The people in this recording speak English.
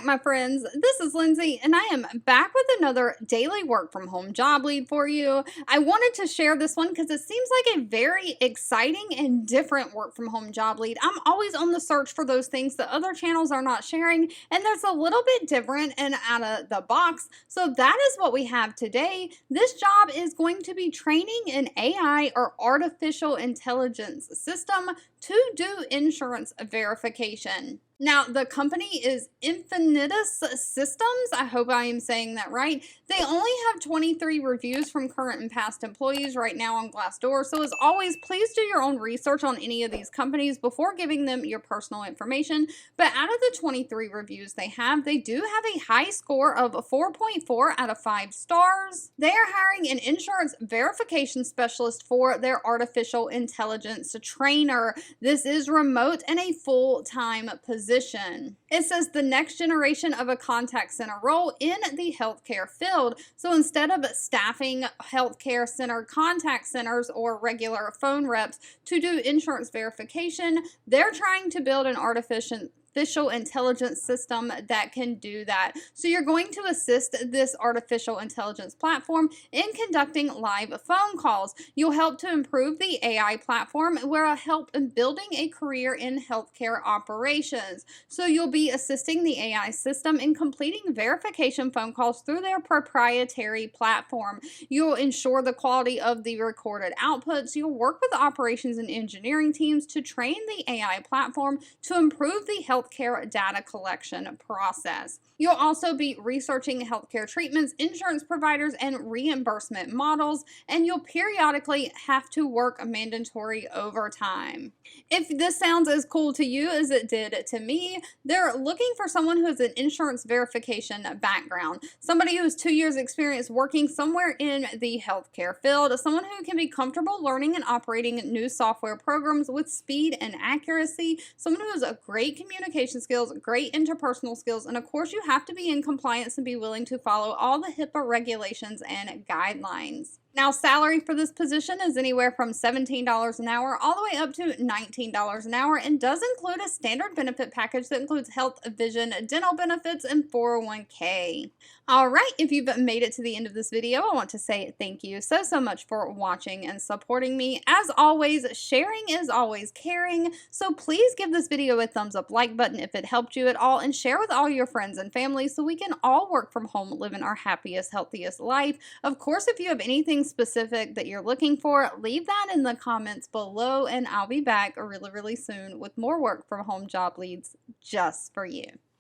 back, my friends. This is Lindsay, and I am back with another daily work from home job lead for you. I wanted to share this one because it seems like a very exciting and different work from home job lead. I'm always on the search for those things that other channels are not sharing, and that's a little bit different and out of the box. So that is what we have today. This job is going to be training an AI or artificial intelligence system to do insurance verification. Now, the company is Infinitus Systems. I hope I am saying that right. They only have 23 reviews from current and past employees right now on Glassdoor. So as always, please do your own research on any of these companies before giving them your personal information. But out of the 23 reviews they do have a high score of 4.4 out of 5 stars. They are hiring an insurance verification specialist for their artificial intelligence trainer. This is remote and a full-time position. It says the next generation of a contact center role in the healthcare field. So instead of staffing healthcare center contact centers or regular phone reps to do insurance verification, they're trying to build an artificial intelligence system that can do that. So you're going to assist this artificial intelligence platform in conducting live phone calls. You'll help to improve the AI platform where I help in building a career in healthcare operations. So you'll be assisting the AI system in completing verification phone calls through their proprietary platform. You'll ensure the quality of the recorded outputs. You'll work with operations and engineering teams to train the AI platform to improve the healthcare data collection process. You'll also be researching healthcare treatments, insurance providers, and reimbursement models, and you'll periodically have to work mandatory overtime. If this sounds as cool to you as it did to me, they're looking for someone who has an insurance verification background, somebody who has 2 years experience working somewhere in the healthcare field, someone who can be comfortable learning and operating new software programs with speed and accuracy, someone who has a great communication skills, great interpersonal skills, and of course you have to be in compliance and be willing to follow all the HIPAA regulations and guidelines. Now, salary for this position is anywhere from $17 an hour all the way up to $19 an hour and does include a standard benefit package that includes health, vision, dental benefits, and 401k. All right, if you've made it to the end of this video, I want to say thank you so much for watching and supporting me. As always, sharing is always caring, so please give this video a thumbs up like button if it helped you at all and share with all your friends and family so we can all work from home living our happiest, healthiest life. Of course, if you have anything specific that you're looking for, leave that in the comments below and I'll be back really soon with more work from home job leads just for you.